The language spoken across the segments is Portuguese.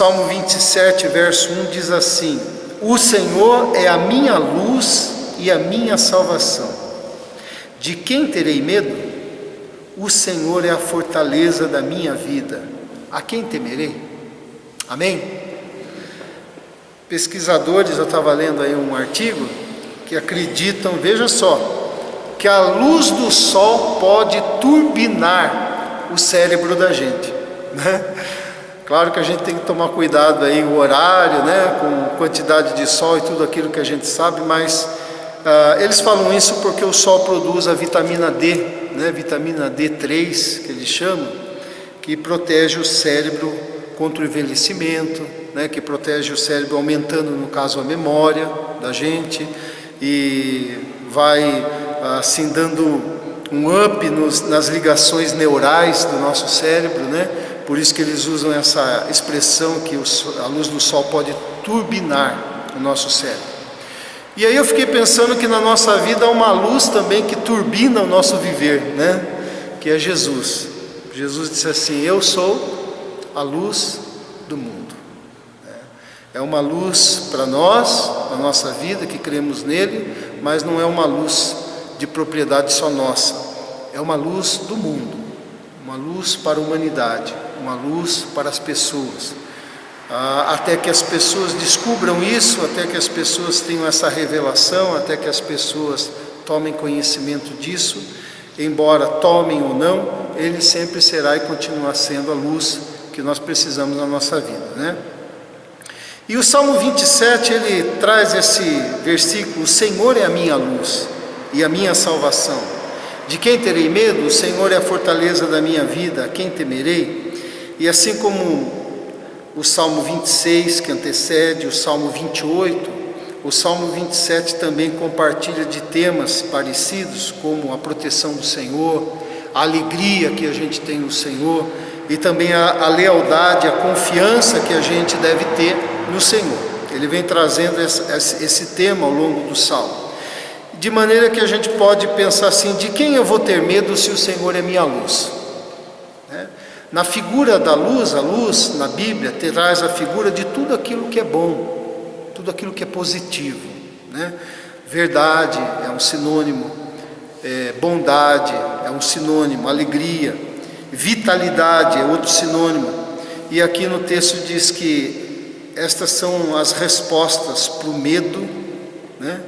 Salmo 27, verso 1 diz assim: o Senhor é a minha luz e a minha salvação. De quem terei medo? O Senhor é a fortaleza da minha vida. A quem temerei? Amém? Pesquisadores, eu estava lendo aí um artigo, que acreditam, veja só, que a luz do sol pode turbinar o cérebro da gente, né? Claro que a gente tem que tomar cuidado aí, o horário, né, com quantidade de sol e tudo aquilo que a gente sabe, mas eles falam isso porque o sol produz a vitamina D, né, vitamina D3, que eles chamam, que protege o cérebro contra o envelhecimento, né, que protege o cérebro aumentando, no caso, a memória da gente, e vai assim dando um up nas ligações neurais do nosso cérebro, né? Por isso que eles usam essa expressão que a luz do sol pode turbinar o nosso cérebro. E aí eu fiquei pensando que na nossa vida há uma luz também que turbina o nosso viver, né? Que é Jesus. Jesus disse assim: eu sou a luz do mundo. É uma luz para nós, na nossa vida, que cremos nele, mas não é uma luz de propriedade só nossa. É uma luz do mundo, uma luz para a humanidade, uma luz para as pessoas. Até que as pessoas descubram isso, até que as pessoas tenham essa revelação, até que as pessoas tomem conhecimento disso, embora tomem ou não, ele sempre será e continuará sendo a luz que nós precisamos na nossa vida, né? E o Salmo 27, ele traz esse versículo: o Senhor é a minha luz e a minha salvação. De quem terei medo? O Senhor é a fortaleza da minha vida, a quem temerei? E assim como o Salmo 26, que antecede, o Salmo 28, o Salmo 27 também compartilha de temas parecidos, como a proteção do Senhor, a alegria que a gente tem no Senhor, e também a lealdade, a confiança que a gente deve ter no Senhor. Ele vem trazendo esse tema ao longo do Salmo, de maneira que a gente pode pensar assim: de quem eu vou ter medo se o Senhor é minha luz? Na figura da luz, a luz na Bíblia traz a figura de tudo aquilo que é bom, tudo aquilo que é positivo, né? Verdade é um sinônimo, bondade é um sinônimo, alegria, vitalidade é outro sinônimo. E aqui no texto diz que estas são as respostas para o medo, né?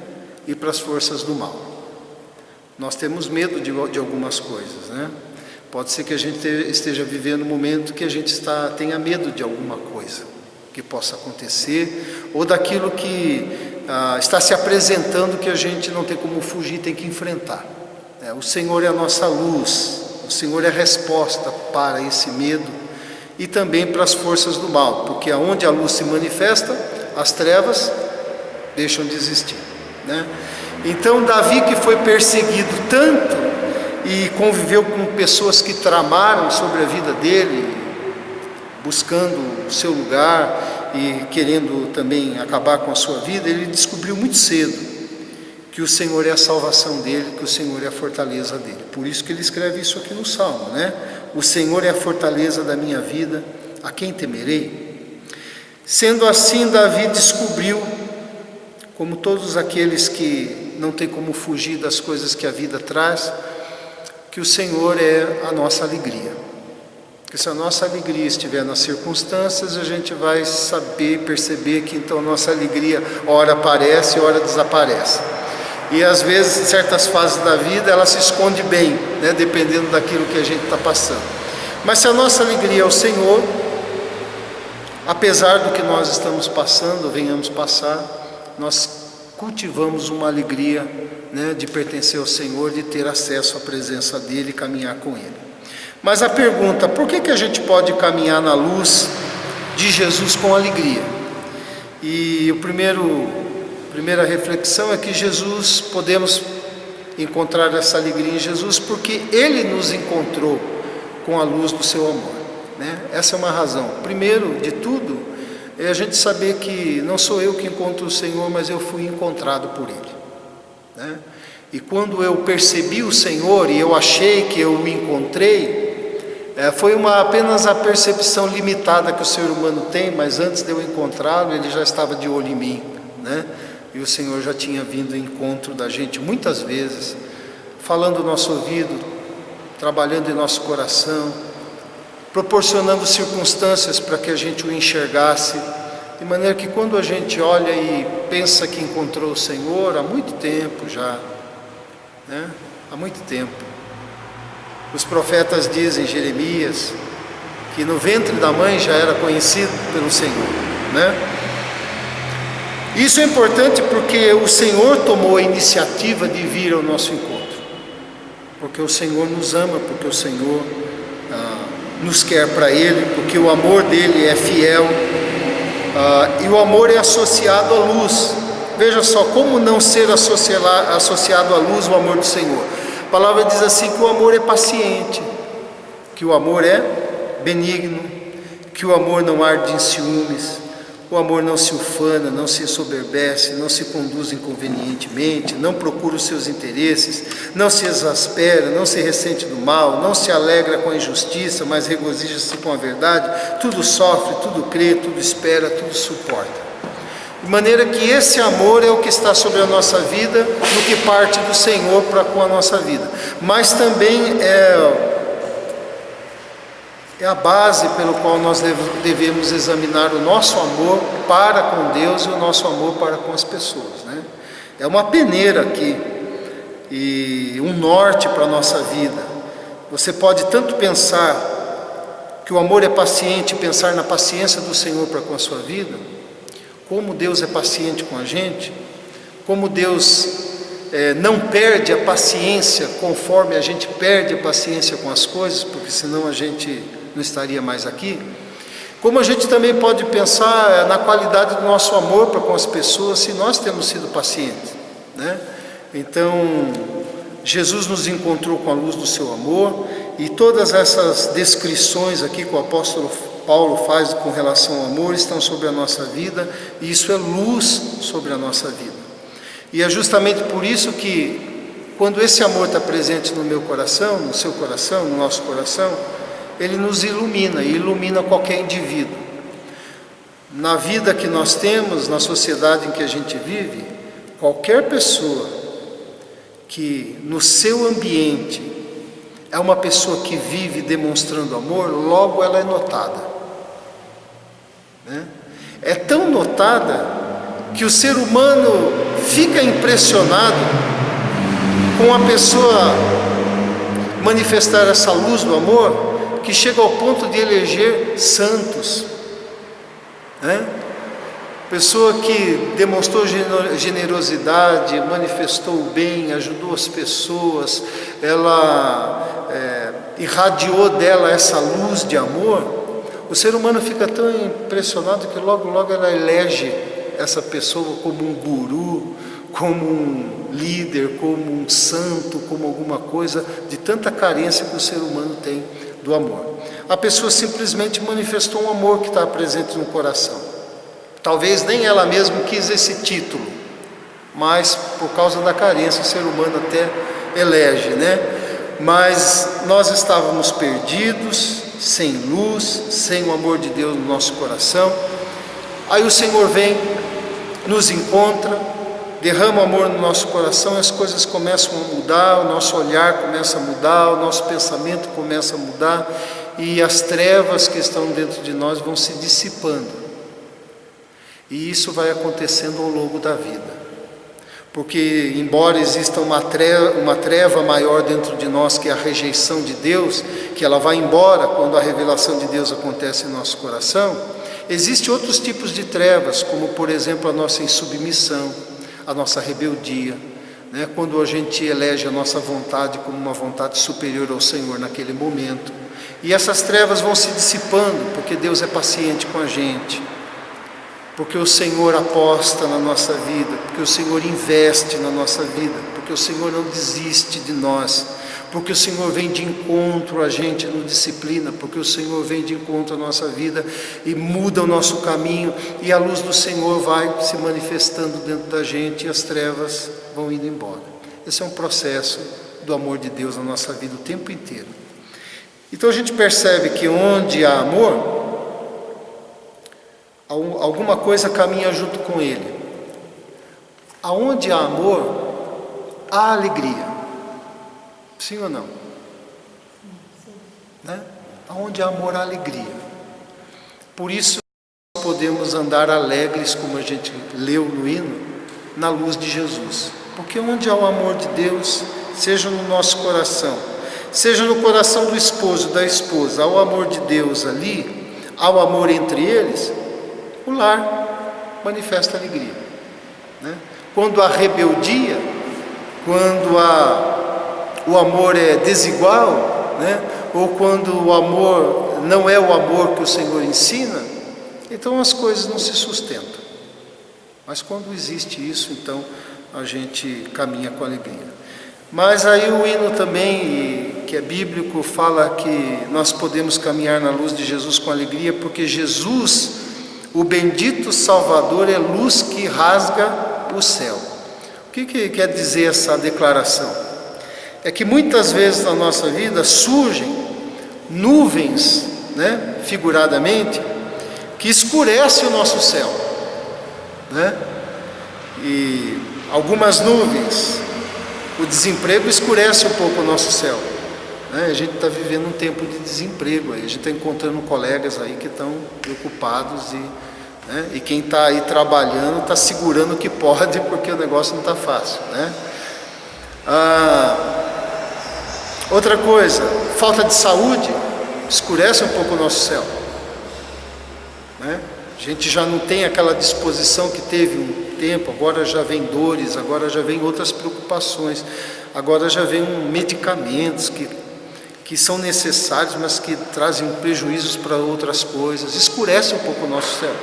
E para as forças do mal. Nós temos medo de algumas coisas, né? Pode ser que a gente esteja vivendo um momento que a gente tenha medo de alguma coisa que possa acontecer, ou daquilo que está se apresentando, que a gente não tem como fugir, tem que enfrentar. O Senhor é a nossa luz, o Senhor é a resposta para esse medo e também para as forças do mal, porque aonde a luz se manifesta, as trevas deixam de existir, né? Então Davi, que foi perseguido tanto e conviveu com pessoas que tramaram sobre a vida dele, buscando o seu lugar e querendo também acabar com a sua vida, ele descobriu muito cedo que o Senhor é a salvação dele, que o Senhor é a fortaleza dele. Por isso que ele escreve isso aqui no Salmo, né? O Senhor é a fortaleza da minha vida, a quem temerei? Sendo assim, Davi descobriu, como todos aqueles que não tem como fugir das coisas que a vida traz, que o Senhor é a nossa alegria. Que se a nossa alegria estiver nas circunstâncias, a gente vai saber, perceber que então a nossa alegria ora aparece, ora desaparece. E às vezes, em certas fases da vida, ela se esconde bem, né, dependendo daquilo que a gente está passando. Mas se a nossa alegria é o Senhor, apesar do que nós estamos passando, venhamos passar, nós cultivamos uma alegria, né, de pertencer ao Senhor, de ter acesso à presença dEle e caminhar com Ele. Mas a pergunta: por que a gente pode caminhar na luz de Jesus com alegria? E primeira reflexão é que Jesus, podemos encontrar essa alegria em Jesus porque Ele nos encontrou com a luz do seu amor, né? Essa é uma razão. Primeiro de tudo, é a gente saber que não sou eu que encontro o Senhor, mas eu fui encontrado por Ele, né? E quando eu percebi o Senhor e eu achei que eu o encontrei, Foi apenas a percepção limitada que o ser humano tem, mas antes de eu encontrá-lo, ele já estava de olho em mim, né? E o Senhor já tinha vindo ao encontro da gente muitas vezes, falando no nosso ouvido, trabalhando em nosso coração, proporcionando circunstâncias para que a gente o enxergasse, de maneira que quando a gente olha e pensa que encontrou o Senhor, há muito tempo já, né? Há muito tempo. Os profetas dizem, Jeremias, que no ventre da mãe já era conhecido pelo Senhor, né? Isso é importante porque o Senhor tomou a iniciativa de vir ao nosso encontro, porque o Senhor nos ama, porque o Senhor nos quer para Ele, porque o amor dele é fiel, e o amor é associado à luz. Veja só, como não ser associado à luz o amor do Senhor? A palavra diz assim, que o amor é paciente, que o amor é benigno, que o amor não arde em ciúmes, o amor não se ufana, não se ensoberbece, não se conduz inconvenientemente, não procura os seus interesses, não se exaspera, não se ressente do mal, não se alegra com a injustiça, mas regozija-se com a verdade, tudo sofre, tudo crê, tudo espera, tudo suporta. De maneira que esse amor é o que está sobre a nossa vida, no que parte do Senhor para com a nossa vida. Mas também é a base pelo qual nós devemos examinar o nosso amor para com Deus e o nosso amor para com as pessoas, né? É uma peneira aqui e um norte para a nossa vida. Você pode tanto pensar que o amor é paciente, pensar na paciência do Senhor para com a sua vida, como Deus é paciente com a gente, como Deus não perde a paciência conforme a gente perde a paciência com as coisas, porque senão a gente não estaria mais aqui. Como a gente também pode pensar na qualidade do nosso amor para com as pessoas, se nós temos sido pacientes, né? Então, Jesus nos encontrou com a luz do seu amor, e todas essas descrições aqui que o apóstolo Paulo faz com relação ao amor estão sobre a nossa vida, e isso é luz sobre a nossa vida. E é justamente por isso que, quando esse amor está presente no meu coração, no seu coração, no nosso coração, ele nos ilumina, e ilumina qualquer indivíduo. Na vida que nós temos, na sociedade em que a gente vive, qualquer pessoa que no seu ambiente é uma pessoa que vive demonstrando amor, logo ela é notada, né? É tão notada que o ser humano fica impressionado com a pessoa manifestar essa luz do amor, que chega ao ponto de eleger santos, né? Pessoa que demonstrou generosidade, manifestou o bem, ajudou as pessoas, ela irradiou dela essa luz de amor. O ser humano fica tão impressionado que logo ela elege essa pessoa como um guru, como um líder, como um santo, como alguma coisa, de tanta carência que o ser humano tem do amor. A pessoa simplesmente manifestou um amor que está presente no coração. Talvez nem ela mesma quis esse título, mas por causa da carência o ser humano até elege, né? Mas nós estávamos perdidos, sem luz, sem o amor de Deus no nosso coração. Aí o Senhor vem, nos encontra, derrama amor no nosso coração, e as coisas começam a mudar, o nosso olhar começa a mudar, o nosso pensamento começa a mudar, e as trevas que estão dentro de nós vão se dissipando. E isso vai acontecendo ao longo da vida, porque embora exista uma treva maior dentro de nós, que é a rejeição de Deus, que ela vai embora quando a revelação de Deus acontece em nosso coração, existem outros tipos de trevas, como por exemplo a nossa insubmissão, a nossa rebeldia, né? Quando a gente elege a nossa vontade como uma vontade superior ao Senhor naquele momento, e essas trevas vão se dissipando, porque Deus é paciente com a gente, porque o Senhor aposta na nossa vida, porque o Senhor investe na nossa vida, porque o Senhor não desiste de nós, porque o Senhor vem de encontro a gente, nos disciplina, porque o Senhor vem de encontro à nossa vida e muda o nosso caminho, e a luz do Senhor vai se manifestando dentro da gente, e as trevas vão indo embora. Esse é um processo do amor de Deus na nossa vida o tempo inteiro. Então a gente percebe que onde há amor, alguma coisa caminha junto com ele. Aonde há amor, há alegria. Sim ou não? Né? Aonde há amor, há alegria. Por isso nós podemos andar alegres, como a gente leu no hino, na luz de Jesus. Porque onde há o amor de Deus, seja no nosso coração, seja no coração do esposo, da esposa, há o amor de Deus ali, há o amor entre eles, o lar manifesta alegria. Né? Quando há rebeldia, quando o amor é desigual, né? Ou quando o amor não é o amor que o Senhor ensina, então as coisas não se sustentam. Mas quando existe isso, então a gente caminha com alegria. Mas aí o hino também, que é bíblico, fala que nós podemos caminhar na luz de Jesus com alegria, porque Jesus, o bendito Salvador, é luz que rasga o céu. O que quer dizer essa declaração? É que muitas vezes na nossa vida surgem nuvens, né, figuradamente, que escurecem o nosso céu, né? E algumas nuvens, o desemprego escurece um pouco o nosso céu, né? A gente está vivendo um tempo de desemprego, aí a gente está encontrando colegas aí que estão preocupados e quem está aí trabalhando está segurando o que pode, porque o negócio não está fácil, né? Outra coisa, falta de saúde escurece um pouco o nosso céu, né? A gente já não tem aquela disposição que teve um tempo, agora já vem dores, agora já vem outras preocupações, agora já vem medicamentos que são necessários, mas que trazem prejuízos para outras coisas, escurece um pouco o nosso céu.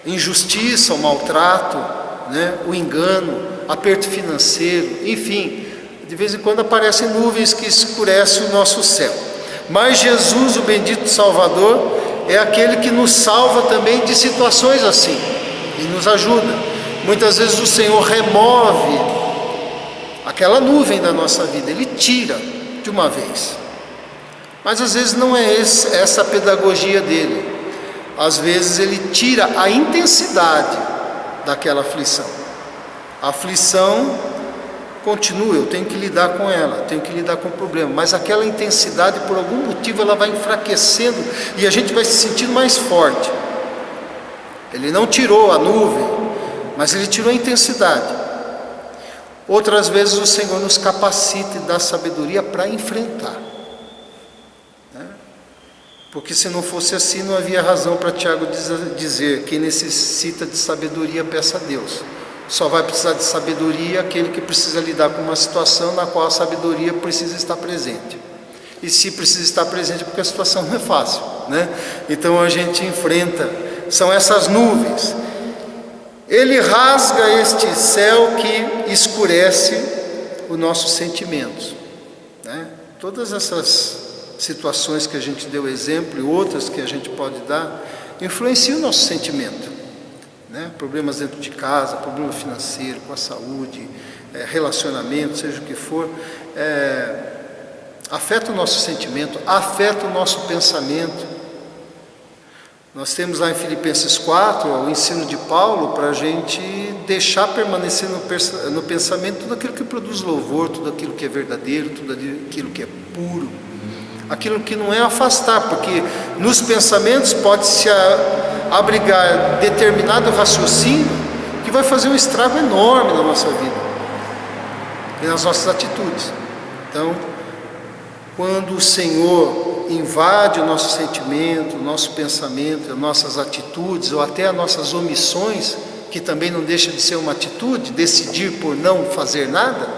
Injustiça, o maltrato, né? O engano, aperto financeiro, enfim, de vez em quando aparecem nuvens que escurecem o nosso céu. Mas Jesus, o bendito Salvador, é aquele que nos salva também de situações assim e nos ajuda. Muitas vezes o Senhor remove aquela nuvem da nossa vida, Ele tira de uma vez. Mas às vezes não é essa a pedagogia dele. Às vezes Ele tira a intensidade daquela aflição. A aflição continua, eu tenho que lidar com ela, tenho que lidar com o problema, mas aquela intensidade, por algum motivo, ela vai enfraquecendo e a gente vai se sentindo mais forte. Ele não tirou a nuvem, mas Ele tirou a intensidade. Outras vezes o Senhor nos capacita e dá sabedoria para enfrentar, né? Porque se não fosse assim, não havia razão para Tiago dizer: quem necessita de sabedoria, peça a Deus. Só vai precisar de sabedoria aquele que precisa lidar com uma situação na qual a sabedoria precisa estar presente. E se precisa estar presente, porque a situação não é fácil, né? Então a gente enfrenta, são essas nuvens. Ele rasga este céu que escurece os nossos sentimentos, né? Todas essas situações que a gente deu exemplo e outras que a gente pode dar, influenciam o nosso sentimento. Né? Problemas dentro de casa, problema financeiro, com a saúde, relacionamento, seja o que for, afeta o nosso sentimento, afeta o nosso pensamento. Nós temos lá em Filipenses 4 o ensino de Paulo para a gente deixar permanecer no pensamento tudo aquilo que produz louvor, tudo aquilo que é verdadeiro, tudo aquilo que é puro, aquilo que não é afastar, porque nos pensamentos pode se abrigar determinado raciocínio que vai fazer um estrago enorme na nossa vida e nas nossas atitudes. Então, quando o Senhor invade o nosso sentimento, o nosso pensamento, as nossas atitudes ou até as nossas omissões, que também não deixa de ser uma atitude, decidir por não fazer nada,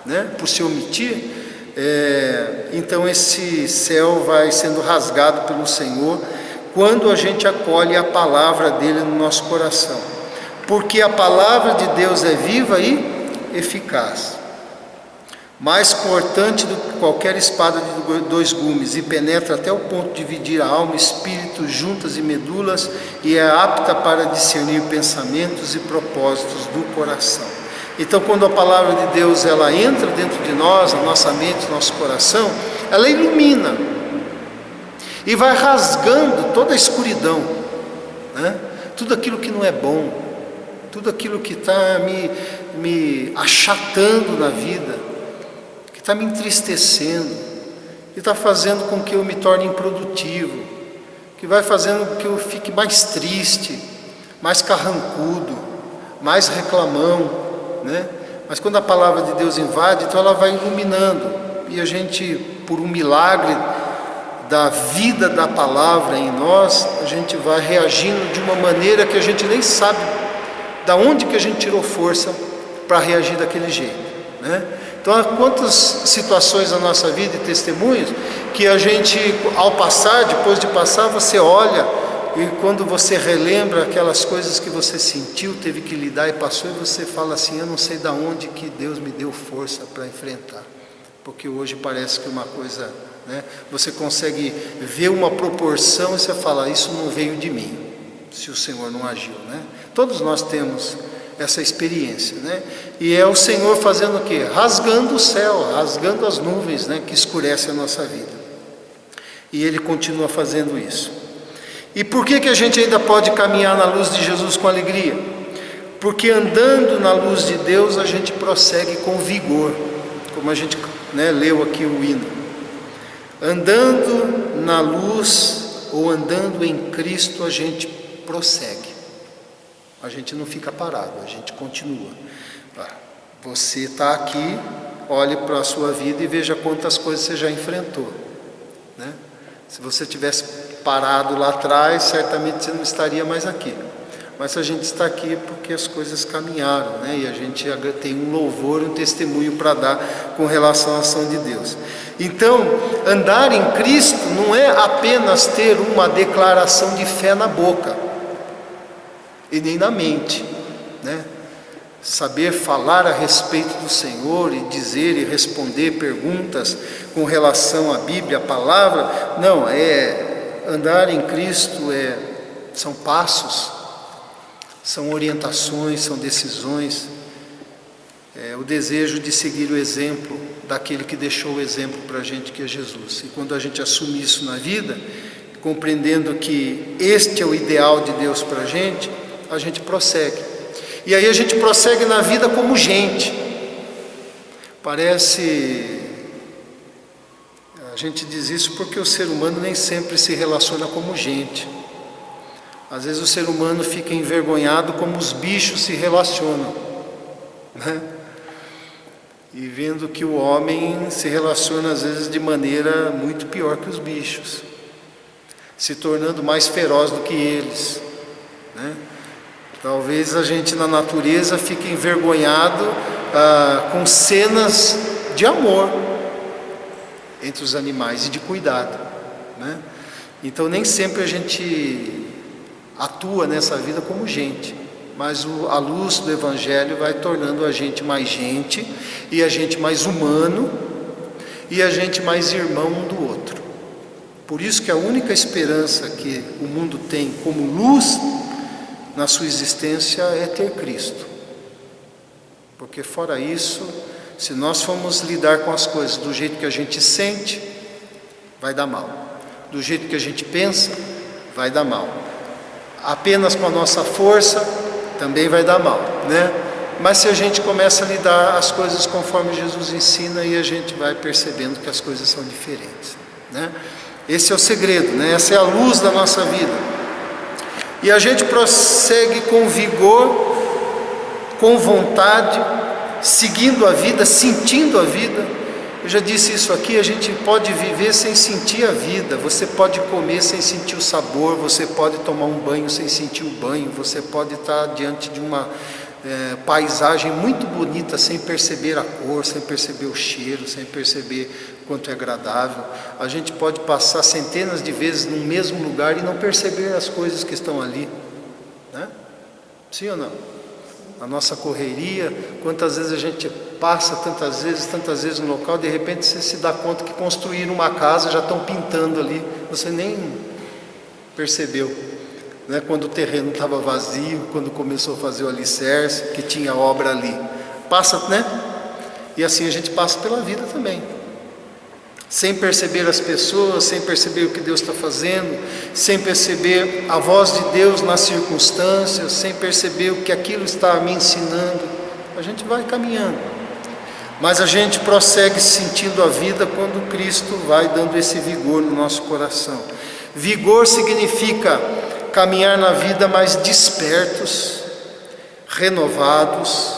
né, por se omitir, então esse céu vai sendo rasgado pelo Senhor quando a gente acolhe a palavra dele no nosso coração, porque a palavra de Deus é viva e eficaz, mais cortante do que qualquer espada de 2 gumes, e penetra até o ponto de dividir a alma, espírito, juntas e medulas, e é apta para discernir pensamentos e propósitos do coração. Então, quando a palavra de Deus ela entra dentro de nós, na nossa mente, no nosso coração, ela ilumina e vai rasgando toda a escuridão, né? Tudo aquilo que não é bom, tudo aquilo que está me achatando na vida, que está me entristecendo, que está fazendo com que eu me torne improdutivo, que vai fazendo com que eu fique mais triste, mais carrancudo, mais reclamão, né? Mas quando a palavra de Deus invade, então ela vai iluminando, e a gente, por um milagre da vida da palavra em nós, a gente vai reagindo de uma maneira que a gente nem sabe da onde que a gente tirou força para reagir daquele jeito, né? Então, há quantas situações na nossa vida e testemunhos que a gente, ao passar, depois de passar, você olha e quando você relembra aquelas coisas que você sentiu, teve que lidar e passou, e você fala assim: eu não sei de onde que Deus me deu força para enfrentar, porque hoje parece que uma coisa, né, você consegue ver uma proporção e você fala: isso não veio de mim, se o Senhor não agiu, né? Todos nós temos essa experiência, né? E é o Senhor fazendo o quê? Rasgando o céu, rasgando as nuvens, né, que escurecem a nossa vida. E Ele continua fazendo isso. E por que a gente ainda pode caminhar na luz de Jesus com alegria? Porque andando na luz de Deus a gente prossegue com vigor, como a gente, né, leu aqui o hino. Andando na luz ou andando em Cristo a gente prossegue. A gente não fica parado, a gente continua. Você está aqui, olhe para a sua vida e veja quantas coisas você já enfrentou, né? Se você tivesse parado lá atrás, certamente você não estaria mais aqui. Mas a gente está aqui porque as coisas caminharam, né? E a gente tem um louvor, um testemunho para dar com relação à ação de Deus. Então, andar em Cristo não é apenas ter uma declaração de fé na boca e nem na mente, né? Saber falar a respeito do Senhor e dizer e responder perguntas com relação à Bíblia, a palavra. Não, andar em Cristo são passos, são orientações, são decisões, o desejo de seguir o exemplo daquele que deixou o exemplo para a gente, que é Jesus. E quando a gente assume isso na vida, compreendendo que este é o ideal de Deus para a gente prossegue. E aí a gente prossegue na vida como gente. A gente diz isso porque o ser humano nem sempre se relaciona como gente. Às vezes o ser humano fica envergonhado como os bichos se relacionam, né? E vendo que o homem se relaciona às vezes de maneira muito pior que os bichos, se tornando mais feroz do que eles, né? Talvez a gente na natureza fique envergonhado com cenas de amor entre os animais e de cuidado, né? Então nem sempre a gente atua nessa vida como gente, mas a luz do Evangelho vai tornando a gente mais gente, e a gente mais humano, e a gente mais irmão um do outro. Por isso que a única esperança que o mundo tem como luz na sua existência é ter Cristo. Porque fora isso, se nós formos lidar com as coisas do jeito que a gente sente, vai dar mal. Do jeito que a gente pensa, vai dar mal. Apenas com a nossa força, também vai dar mal, né? Mas se a gente começa a lidar as coisas conforme Jesus ensina, e a gente vai percebendo que as coisas são diferentes, né? Esse é o segredo, né? Essa é a luz da nossa vida. E a gente prossegue com vigor, com vontade, seguindo a vida, sentindo a vida. Eu já disse isso aqui, a gente pode viver sem sentir a vida. Você pode comer sem sentir o sabor, você pode tomar um banho sem sentir o banho, você pode estar diante de uma paisagem muito bonita sem perceber a cor, sem perceber o cheiro, sem perceber quanto é agradável. A gente pode passar centenas de vezes no mesmo lugar e não perceber as coisas que estão ali, né? Sim ou não? A nossa correria, quantas vezes a gente passa tantas vezes no local, de repente você se dá conta que construíram uma casa, já estão pintando ali, você nem percebeu, né? Quando o terreno estava vazio, quando começou a fazer o alicerce, que tinha obra ali. Passa, né? E assim a gente passa pela vida também. sem perceber as pessoas, sem perceber o que Deus está fazendo, sem perceber a voz de Deus nas circunstâncias, sem perceber o que aquilo está me ensinando. A gente vai caminhando, mas a gente prossegue sentindo a vida quando Cristo vai dando esse vigor no nosso coração. Vigor significa caminhar na vida mais despertos, renovados,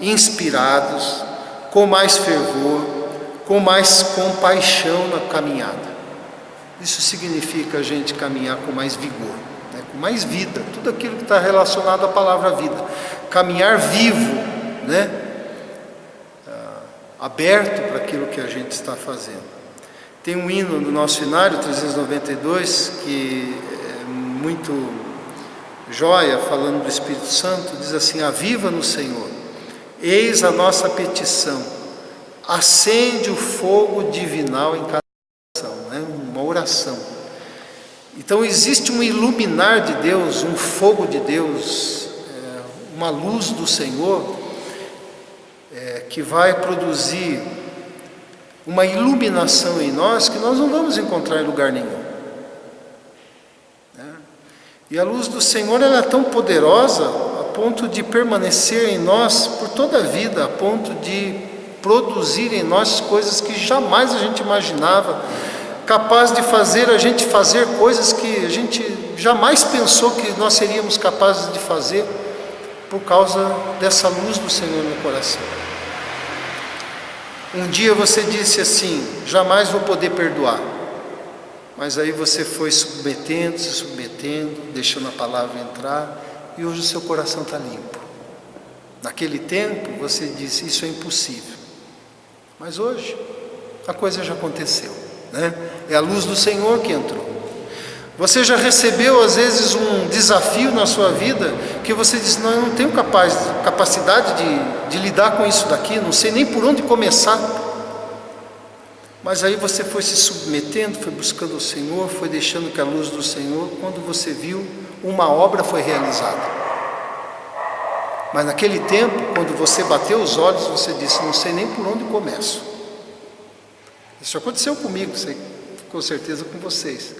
inspirados, com mais fervor, com mais compaixão na caminhada. Isso significa a gente caminhar com mais vigor, né? Com mais vida, tudo aquilo que está relacionado à palavra vida. Caminhar vivo, né? Aberto para aquilo que a gente está fazendo. Tem um hino no nosso hinário 392 que é muito joia, falando do Espírito Santo, diz assim: aviva no Senhor, eis a nossa petição, acende o fogo divinal em cada oração, né? Uma oração. Então existe um iluminar de Deus, um fogo de Deus, uma luz do Senhor, que vai produzir uma iluminação em nós que nós não vamos encontrar em lugar nenhum, né? E a luz do Senhor, ela é tão poderosa a ponto de permanecer em nós por toda a vida, a ponto de produzir em nós coisas que jamais a gente imaginava, capaz de fazer a gente fazer coisas que a gente jamais pensou que nós seríamos capazes de fazer, por causa dessa luz do Senhor no coração. Um dia você disse assim: jamais vou poder perdoar, mas aí você foi submetendo, se submetendo, deixando a palavra entrar, e hoje o seu coração está limpo. Naquele tempo você disse: isso é impossível. Mas hoje a coisa já aconteceu, né? É a luz do Senhor que entrou. Você já recebeu às vezes um desafio na sua vida que você diz: não, eu não tenho capacidade de lidar com isso daqui, não sei nem por onde começar. Mas aí você foi se submetendo, foi buscando o Senhor, foi deixando que a luz do Senhor, quando você viu, uma obra foi realizada. Mas naquele tempo, quando você bateu os olhos, você disse: não sei nem por onde começo. Isso aconteceu comigo, sei, com certeza com vocês,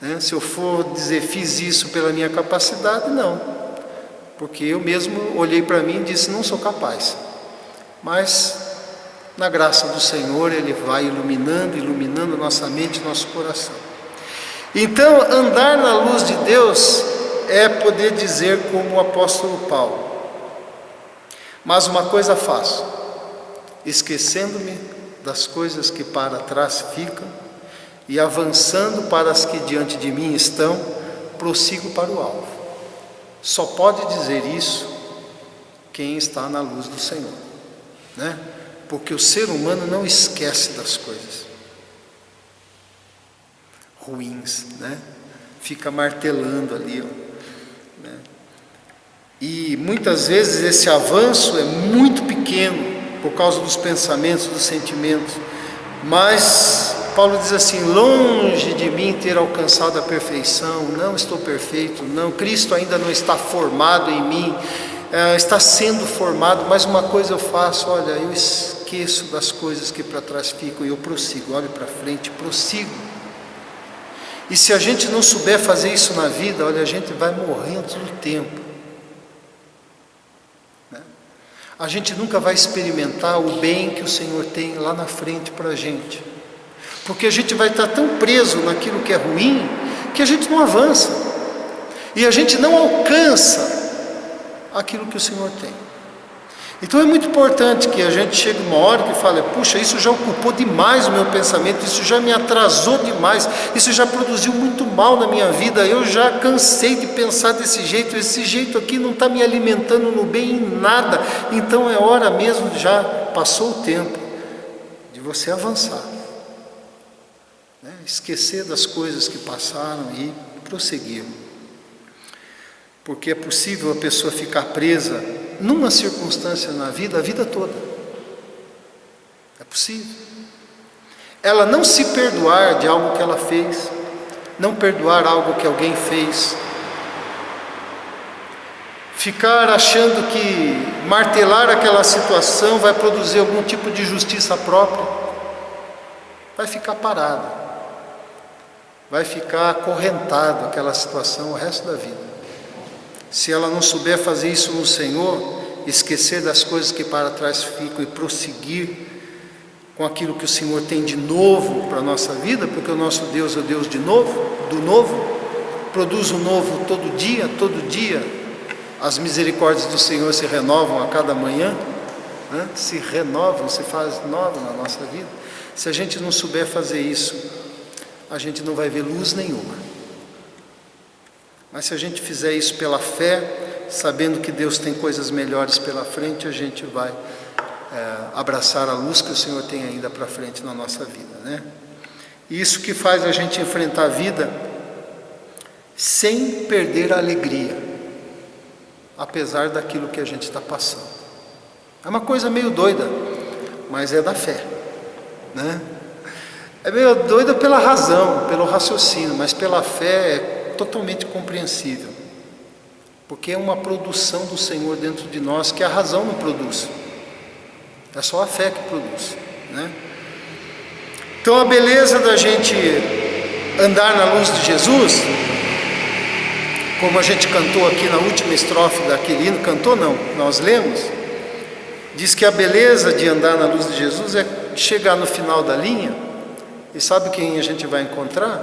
né? Se eu for dizer fiz isso pela minha capacidade, não, porque eu mesmo olhei para mim e disse: não sou capaz. Mas na graça do Senhor, Ele vai iluminando a nossa mente e nosso coração. Então, andar na luz de Deus é poder dizer como o apóstolo Paulo: mas uma coisa faço, esquecendo-me das coisas que para trás ficam e avançando para as que diante de mim estão, prossigo para o alvo. Só pode dizer isso quem está na luz do Senhor, né? Porque o ser humano não esquece das coisas ruins, né? Fica martelando ali, ó, né? E muitas vezes esse avanço é muito pequeno por causa dos pensamentos, dos sentimentos. Mas Paulo diz assim: longe de mim ter alcançado a perfeição, não estou perfeito, não, Cristo ainda não está formado em mim, está sendo formado, mas uma coisa eu faço, olha, eu esqueço das coisas que para trás ficam e eu prossigo, olho para frente, prossigo. E se a gente não souber fazer isso na vida, olha, a gente vai morrendo no tempo. A gente nunca vai experimentar o bem que o Senhor tem lá na frente para a gente, porque a gente vai estar tão preso naquilo que é ruim, que a gente não avança, e a gente não alcança aquilo que o Senhor tem. Então é muito importante que a gente chegue uma hora que fale: puxa, isso já ocupou demais o meu pensamento, isso já me atrasou demais, isso já produziu muito mal na minha vida, eu já cansei de pensar desse jeito, esse jeito aqui não está me alimentando no bem em nada. Então é hora mesmo, já passou o tempo de você avançar, né? Esquecer das coisas que passaram e prosseguir. Porque é possível a pessoa ficar presa numa circunstância na vida, a vida toda. É possível. Ela não se perdoar de algo que ela fez, não perdoar algo que alguém fez, ficar achando que martelar aquela situação vai produzir algum tipo de justiça própria. vai ficar parado, vai ficar acorrentado aquela situação o resto da vida. Se ela não souber fazer isso no Senhor, esquecer das coisas que para trás ficam e prosseguir com aquilo que o Senhor tem de novo para a nossa vida, porque o nosso Deus é o Deus de novo, do novo, produz o novo todo dia, as misericórdias do Senhor se renovam a cada manhã, né? Se renovam, se faz nova na nossa vida. Se a gente não souber fazer isso, a gente não vai ver luz nenhuma. Mas se a gente fizer isso pela fé, sabendo que Deus tem coisas melhores pela frente, a gente vai abraçar a luz que o Senhor tem ainda para frente na nossa vida, né? E isso que faz a gente enfrentar a vida sem perder a alegria, apesar daquilo que a gente está passando. É uma coisa meio doida, mas é da fé, né? É meio doida pela razão, pelo raciocínio, mas pela fé é totalmente compreensível, porque é uma produção do Senhor dentro de nós que a razão não produz. É só a fé que produz, né? Então a beleza da gente andar na luz de Jesus, como a gente cantou aqui na última estrofe daquele hino, cantou não, nós lemos, diz que a beleza de andar na luz de Jesus é chegar no final da linha, e sabe quem a gente vai encontrar?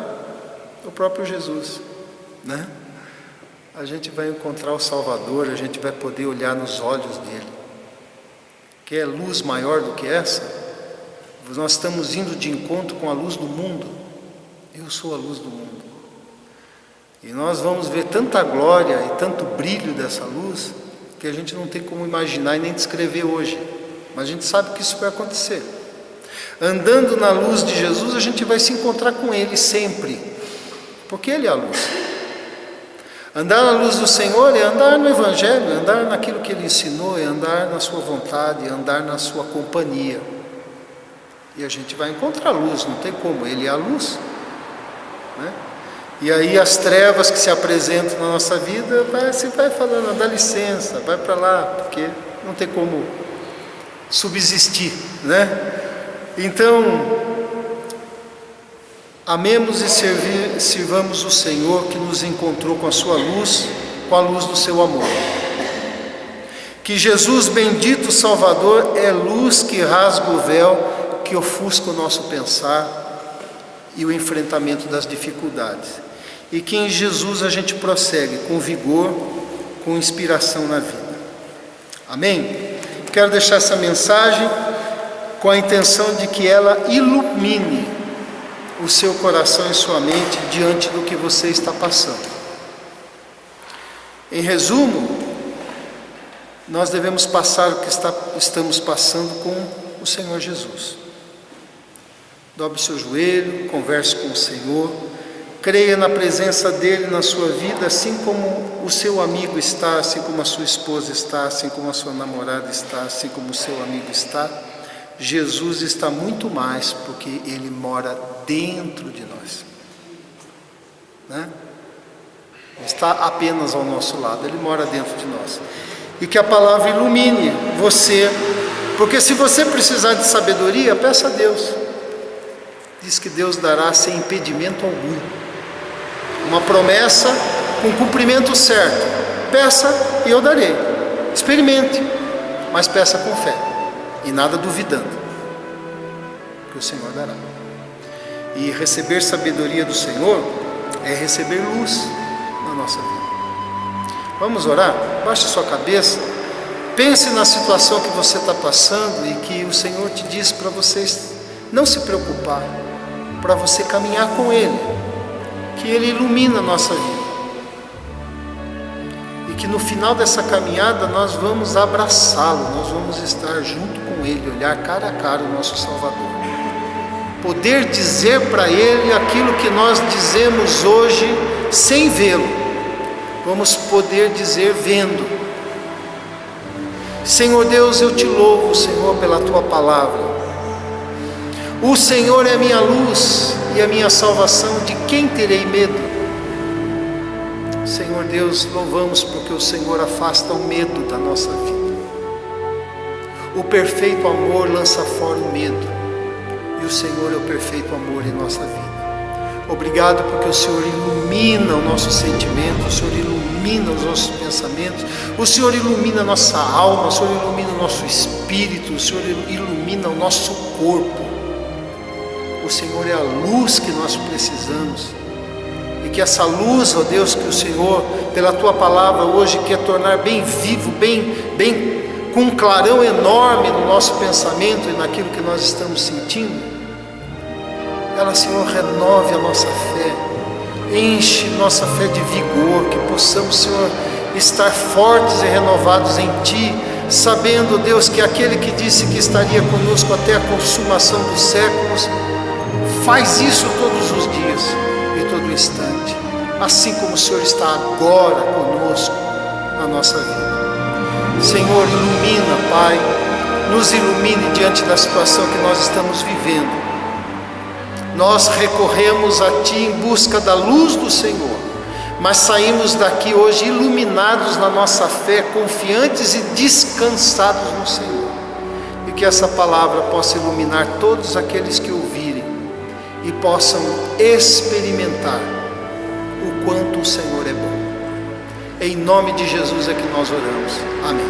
O próprio Jesus, né? A gente vai encontrar o Salvador, a gente vai poder olhar nos olhos dele. Quer luz maior do que essa? Nós estamos indo de encontro com a luz do mundo. Eu sou a luz do mundo. E nós vamos ver tanta glória e tanto brilho dessa luz que a gente não tem como imaginar e nem descrever hoje. Mas a gente sabe que isso vai acontecer. Andando na luz de Jesus, a gente vai se encontrar com Ele sempre, porque Ele é a luz. Andar na luz do Senhor é andar no Evangelho, é andar naquilo que Ele ensinou, é andar na sua vontade, é andar na sua companhia. E a gente vai encontrar a luz, não tem como, Ele é a luz, né? E aí as trevas que se apresentam na nossa vida, você vai falando, dá licença, vai para lá, porque não tem como subsistir, né? Então, amemos e sirvamos o Senhor que nos encontrou com a sua luz, com a luz do seu amor. Que Jesus, bendito Salvador, é luz que rasga o véu, que ofusca o nosso pensar e o enfrentamento das dificuldades. E que em Jesus a gente prossegue com vigor, com inspiração na vida. Amém? Quero deixar essa mensagem com a intenção de que ela ilumine o seu coração e sua mente diante do que você está passando. Em resumo, nós devemos passar o que estamos passando com o Senhor Jesus. Dobre seu joelho, converse com o Senhor, creia na presença dEle na sua vida, assim como o seu amigo está, assim como a sua esposa está, assim como a sua namorada está, assim como o seu amigo está. Jesus está muito mais, porque Ele mora dentro de nós, né? Não está apenas ao nosso lado, Ele mora dentro de nós. E que a palavra ilumine você, porque se você precisar de sabedoria, peça a Deus. Diz que Deus dará sem impedimento algum. Uma promessa com cumprimento certo. Peça e eu darei. Experimente, mas peça com fé e nada duvidando, que o Senhor dará. E receber sabedoria do Senhor é receber luz na nossa vida. Vamos orar? Baixe sua cabeça, pense na situação que você está passando e que o Senhor te diz para você não se preocupar, para você caminhar com Ele, que Ele ilumina a nossa vida. E que no final dessa caminhada nós vamos abraçá-lo, nós vamos estar junto com Ele, olhar cara a cara o nosso Salvador. Poder dizer para Ele aquilo que nós dizemos hoje sem vê-lo, vamos poder dizer vendo. Senhor Deus, eu te louvo, Senhor, pela Tua palavra. O Senhor é a minha luz e a minha salvação, de quem terei medo? Senhor Deus, louvamos porque o Senhor afasta o medo da nossa vida. O perfeito amor lança fora o medo. e o Senhor é o perfeito amor em nossa vida. Obrigado porque o Senhor ilumina o nosso sentimento, o Senhor ilumina os nossos pensamentos, o Senhor ilumina a nossa alma, o Senhor ilumina o nosso espírito, o Senhor ilumina o nosso corpo. O Senhor é a luz que nós precisamos. E que essa luz, ó Deus, que o Senhor, pela Tua palavra hoje, quer tornar bem vivo, bem com um clarão enorme no nosso pensamento e naquilo que nós estamos sentindo. Ela, Senhor, renove a nossa fé, enche nossa fé de vigor, que possamos, Senhor, estar fortes e renovados em Ti, sabendo, Deus, que aquele que disse que estaria conosco até a consumação dos séculos, faz isso todos os dias e todo instante, assim como o Senhor está agora conosco na nossa vida. Senhor, ilumina, Pai, nos ilumine diante da situação que nós estamos vivendo. Nós recorremos a Ti em busca da luz do Senhor, mas saímos daqui hoje iluminados na nossa fé, confiantes e descansados no Senhor. E que essa palavra possa iluminar todos aqueles que ouvirem e possam experimentar o quanto o Senhor é bom. Em nome de Jesus é que nós oramos. Amém.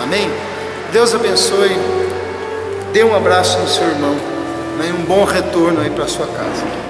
Amém? Deus abençoe. Dê um abraço no seu irmão. Um bom retorno aí para sua casa.